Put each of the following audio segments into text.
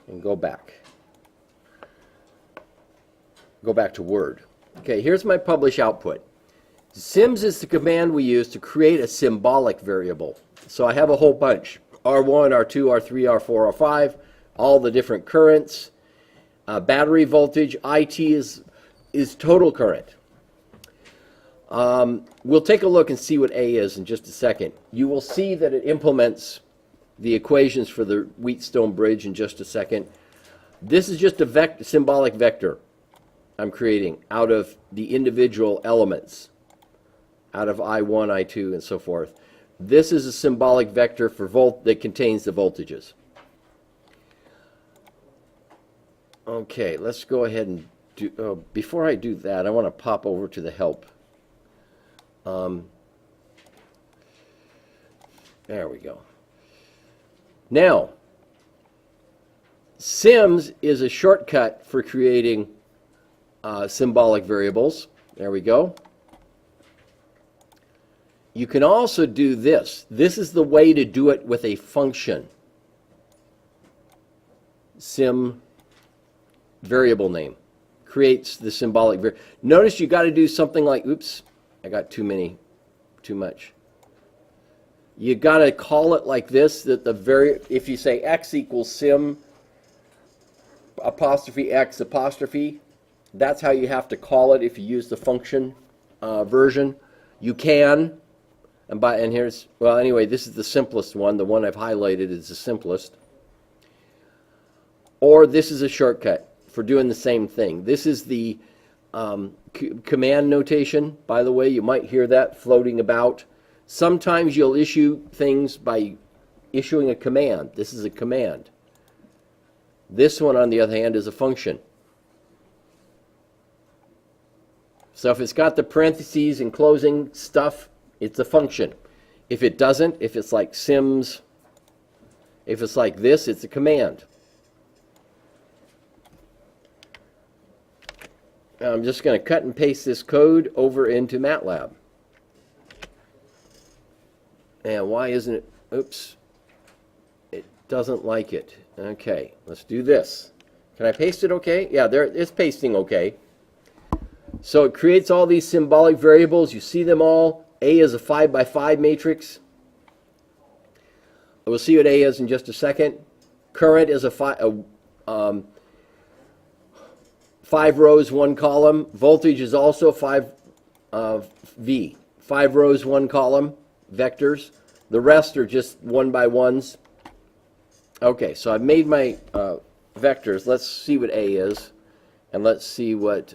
and go back. Go back to Word. Okay, here's my publish output. Sims is the command we use to create a symbolic variable. So I have a whole bunch. R1, R2, R3, R4, R5, all the different currents. Battery voltage, IT is total current. We'll take a look and see what A is in just a second. You will see that it implements the equations for the Wheatstone bridge in just a second. This is just a symbolic vector I'm creating out of the individual elements, out of I1, I2, and so forth. This is a symbolic vector for that contains the voltages. Okay, let's go ahead and do, before I do that, I want to pop over to the help. There we go. Now, Sims is a shortcut for creating symbolic variables. There we go. You can also do this. This is the way to do it with a function. Sim variable name creates the symbolic variable. Notice you got to do something like, oops, I got too much. You got to call it like this, that if you say x equals sim apostrophe x apostrophe, that's how you have to call it if you use the function version. You can, and here's, well, anyway, this is the simplest one. The one I've highlighted is the simplest. Or this is a shortcut for doing the same thing. This is the command notation, by the way. You might hear that floating about. Sometimes you'll issue things by issuing a command. This is a command. This one, on the other hand, is a function. So if it's got the parentheses and closing stuff, it's a function. If it doesn't, if it's like Sims, if it's like this, it's a command. I'm just going to cut and paste this code over into Matlab. And why isn't it? Oops. It doesn't like it. Okay, let's do this. Can I paste it okay? Yeah, there, it's pasting okay. So it creates all these symbolic variables. You see them all. A is a 5 by 5 matrix. We'll see what A is in just a second. Current is a 5 rows, 1 column. Voltage is also 5 V. 5 rows, 1 column vectors. The rest are just 1 by 1s. Okay, so I've made my vectors. Let's see what A is, and let's see what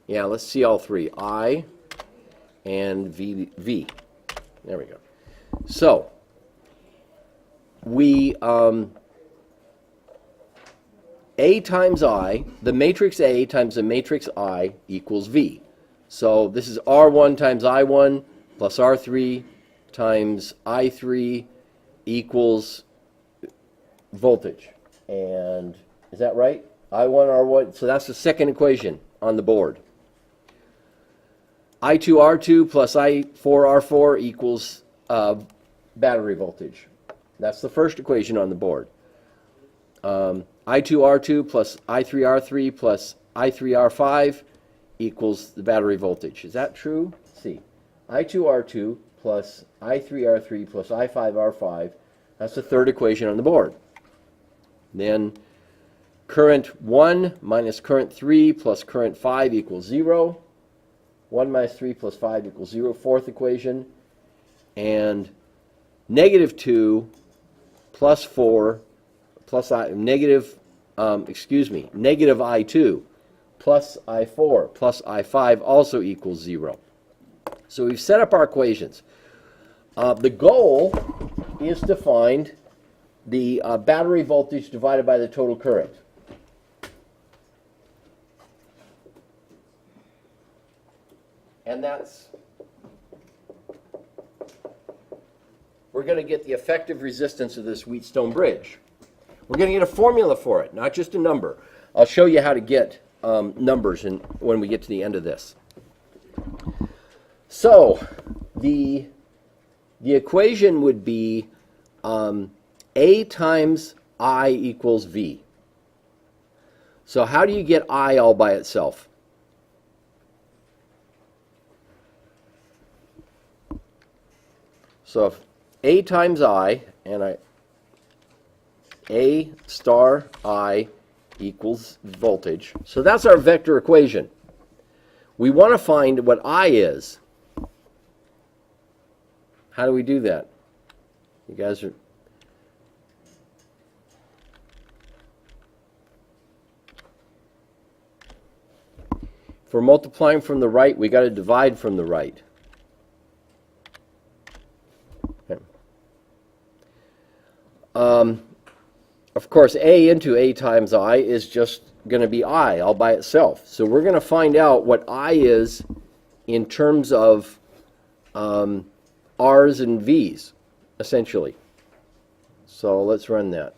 yeah, let's see all three, I and V. There we go. So we A times I, the matrix A times the matrix I equals V. So this is R1 times I1 plus R3 times I3 equals voltage. And is that right? I1, R1, so that's the second equation on the board. I2, R2 plus I4, R4 equals battery voltage. That's the first equation on the board. I2, R2 plus I3, R3 plus I3, R5 equals the battery voltage. Is that true? Let's see. I2, R2 plus I3, R3 plus I5, R5. That's the third equation on the board. Then current 1 minus current 3 plus current 5 equals 0. 1 minus 3 plus 5 equals 0. Fourth equation. And negative 2 plus 4 plus negative I2 plus I4 plus I5 also equals 0. So we've set up our equations. The goal is to find the battery voltage divided by the total current. And that's, we're going to get the effective resistance of this Wheatstone bridge. We're going to get a formula for it, not just a number. I'll show you how to get numbers when we get to the end of this. So the equation would be A times I equals V. So how do you get I all by itself? So if A times I, and A star I equals voltage. So that's our vector equation. We want to find what I is. How do we do that? You guys are... If we're multiplying from the right, we got to divide from the right. Okay. Of course, A into A times I is just going to be I all by itself. So we're going to find out what I is in terms of R's and V's, essentially. So let's run that.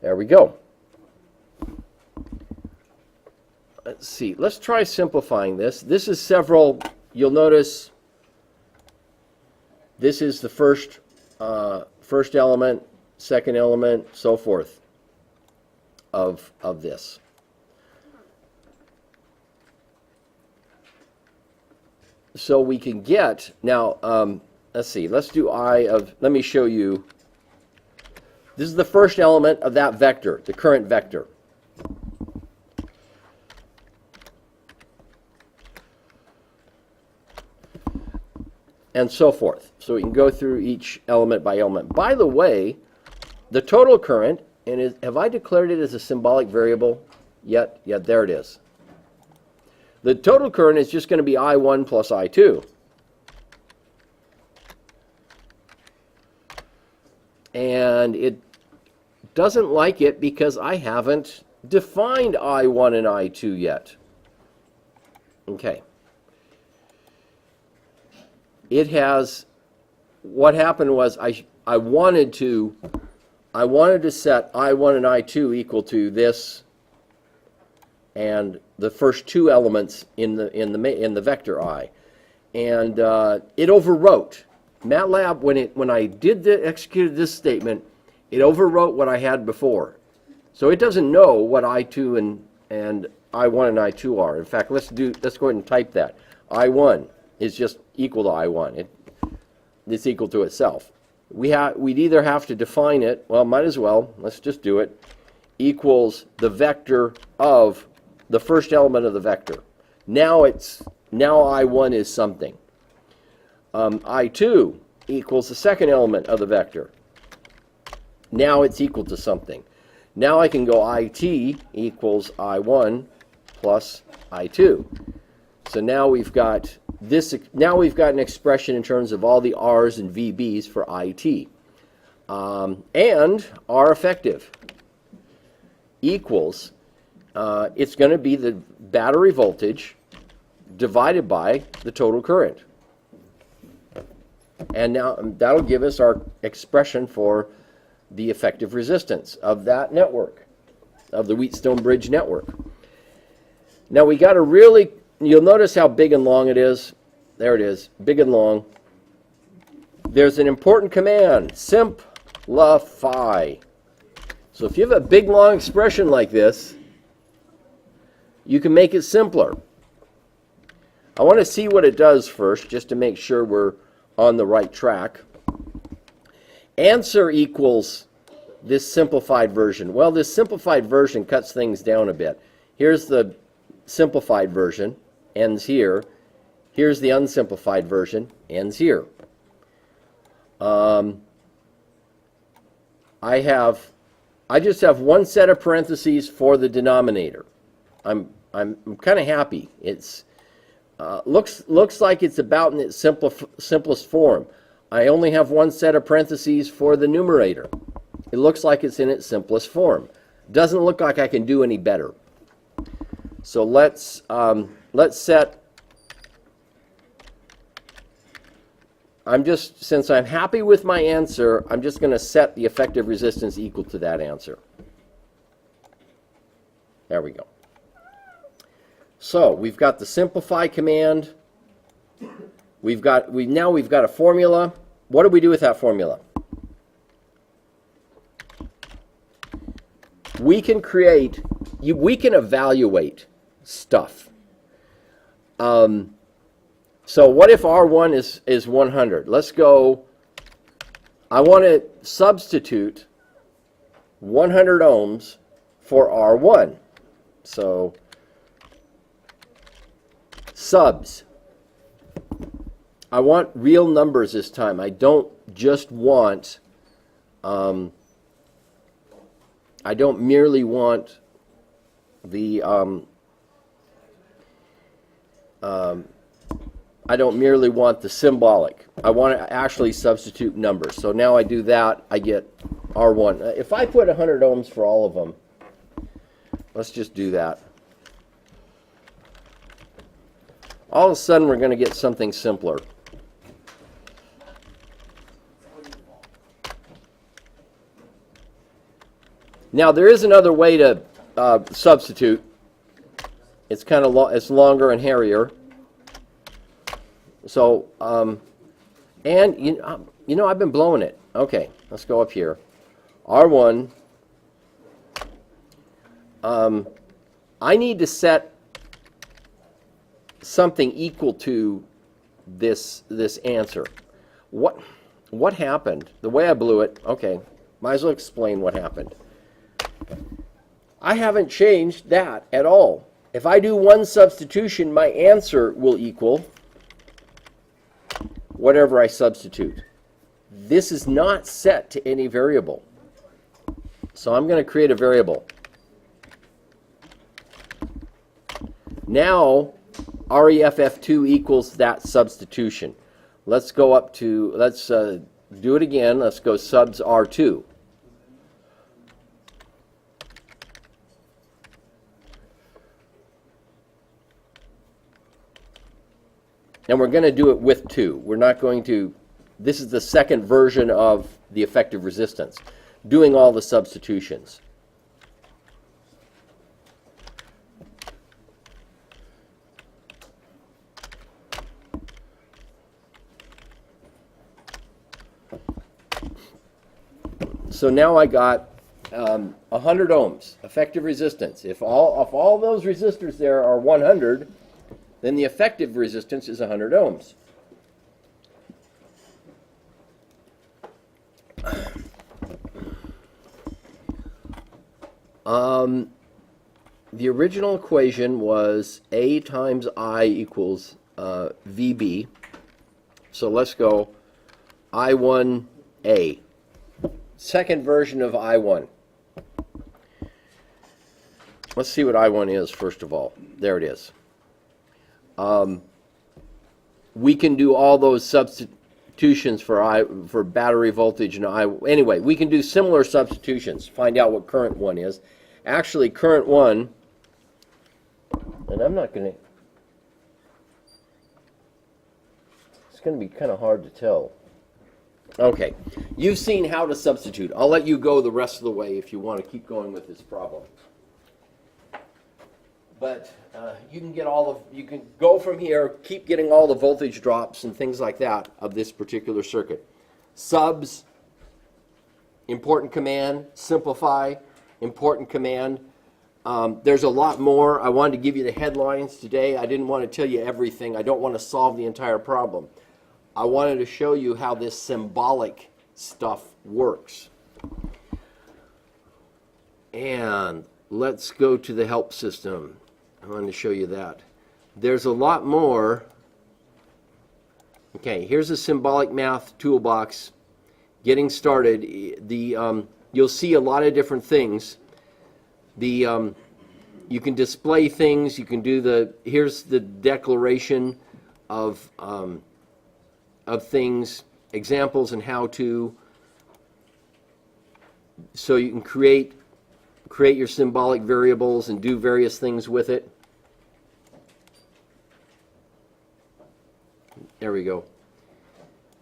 There we go. Let's see. Let's try simplifying this. This is several. You'll notice this is the first element, second element, so forth of this. So we can get, now, let's see, let's do I of, let me show you. This is the first element of that vector, the current vector. And so forth. So we can go through each element by element. By the way, the total current, and have I declared it as a symbolic variable yet? Yeah, there it is. The total current is just going to be I1 plus I2. And it doesn't like it because I haven't defined I1 and I2 yet. Okay. It has, what happened was I wanted to set I1 and I2 equal to this and the first two elements in the vector I, and it overwrote. MATLAB, when I executed this statement, it overwrote what I had before, so it doesn't know what I2 and I1 and I2 are. In fact, let's go ahead and type that. I1 is just equal to I1. It's equal to itself. We'd either have to define it, well, might as well, let's just do it, equals the vector of the first element of the vector. Now I1 is something. I2 equals the second element of the vector. Now it's equal to something. Now I can go IT equals I1 plus I2. So now we've got this. Now we've got an expression in terms of all the R's and VB's for IT, and R effective equals. It's going to be the battery voltage divided by the total current, and now that'll give us our expression for the effective resistance of that network, of the Wheatstone Bridge network. Now we got to really. You'll notice how big and long it is. There it is, big and long. There's an important command, simplify. So if you have a big, long expression like this, you can make it simpler. I want to see what it does first, just to make sure we're on the right track. Answer equals this simplified version. Well, this simplified version cuts things down a bit. Here's the simplified version. Ends here. Here's the unsimplified version, ends here. I just have one set of parentheses for the denominator. I'm kind of happy. It's looks like it's about in its simplest form. I only have one set of parentheses for the numerator. It looks like it's in its simplest form. Doesn't look like I can do any better. So let's set. Since I'm happy with my answer, I'm just going to set the effective resistance equal to that answer. There we go. So we've got the simplify command. we've got a formula. What do we do with that formula? We can we can evaluate stuff. So what if R1 is 100? Let's go, I want to substitute 100 ohms for R1. So subs. I want real numbers this time. I don't just want, I don't merely want the, I don't merely want the symbolic. I want to actually substitute numbers. So now I do that, I get R1. If I put 100 ohms for all of them, let's just do that. All of a sudden we're going to get something simpler. Now there is another way to substitute. It's kind of it's longer and hairier. So, and you know, I've been blowing it. Okay, let's go up here. R1. I need to set something equal to this answer. What happened? The way I blew it. Okay, might as well explain what happened. I haven't changed that at all. If I do one substitution, my answer will equal whatever I substitute. This is not set to any variable. So I'm going to create a variable. Now REFF2 equals that substitution. Let's go up to, let's do it again. Let's go subs R2. And we're going to do it with 2. We're not going to, this is the second version of the effective resistance, doing all the substitutions. So now I got 100 ohms, effective resistance. If all those resistors there are 100, then the effective resistance is 100 ohms. The original equation was A times I equals VB. So let's go I1A. Second version of I1. Let's see what I1 is first of all. There it is. We can do all those substitutions for battery voltage and anyway, we can do similar substitutions, find out what current 1 is. Actually, current 1, and I'm not going to, it's going to be kind of hard to tell. Okay, you've seen how to substitute. I'll let you go the rest of the way if you want to keep going with this problem. But you can get you can go from here, keep getting all the voltage drops and things like that of this particular circuit. Subs, important command. Simplify, important command. There's a lot more. I wanted to give you the headlines today. I didn't want to tell you everything. I don't want to solve the entire problem. I wanted to show you how this symbolic stuff works. And let's go to the help system. I wanted to show you that. There's a lot more. Okay, here's a symbolic math toolbox. Getting started. You'll see a lot of different things. You can display things. You can do here's the declaration of things, examples and how to. So you can create your symbolic variables and do various things with it. There we go.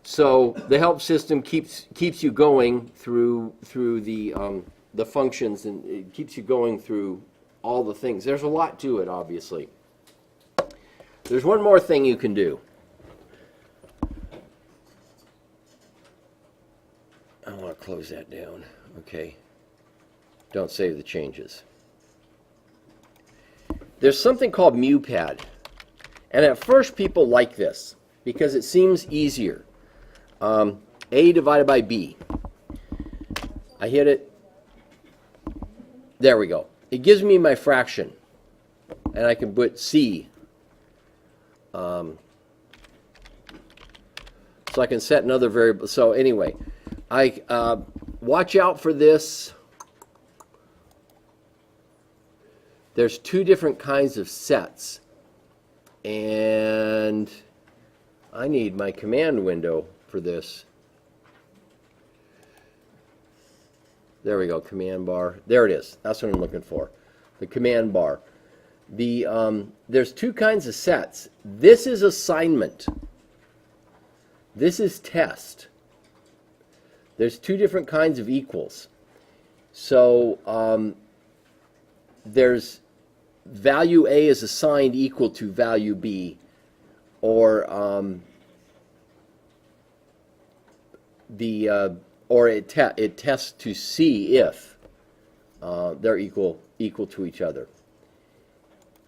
So the help system keeps you going through the functions, and it keeps you going through all the things. There's a lot to it, obviously. There's one more thing you can do. I want to close that down. Okay. Don't save the changes. There's something called MuPad. And at first people like this because it seems easier. A divided by B. I hit it. There we go. It gives me my fraction. And I can put C. So I can set another variable. So anyway, I watch out for this. There's two different kinds of sets. And I need my command window for this. There we go, command bar. There it is. That's what I'm looking for. The command bar. There's two kinds of sets. This is assignment. This is test. There's two different kinds of equals. So there's value A is assigned equal to value B, or it tests to see if they're equal to each other.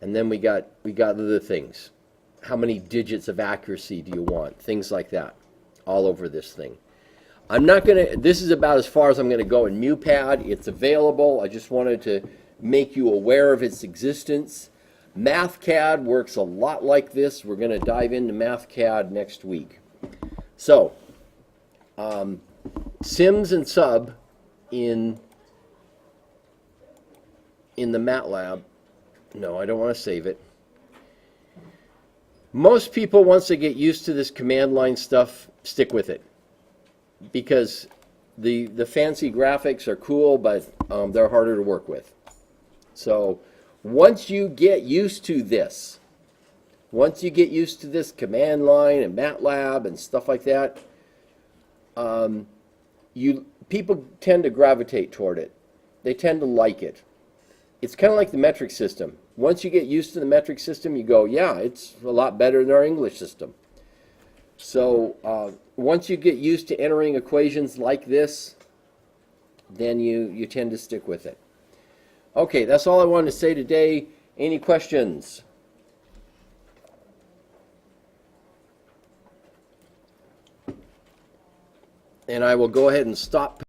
And then we got other things. How many digits of accuracy do you want? Things like that, all over this thing. This is about as far as I'm gonna go in MuPad. It's available. I just wanted to make you aware of its existence. MathCAD works a lot like this. We're going to dive into MathCAD next week. So, Sims and Sub in the Matlab. No, I don't want to save it. Most people, once they get used to this command line stuff, stick with it. Because the fancy graphics are cool, but they're harder to work with. So once you get used to this, command line and MATLAB and stuff like that, people tend to gravitate toward it. They tend to like it. It's kind of like the metric system. Once you get used to the metric system, you go, yeah, it's a lot better than our English system. So once you get used to entering equations like this, then you tend to stick with it. Okay, that's all I wanted to say today. Any questions? And I will go ahead and stop.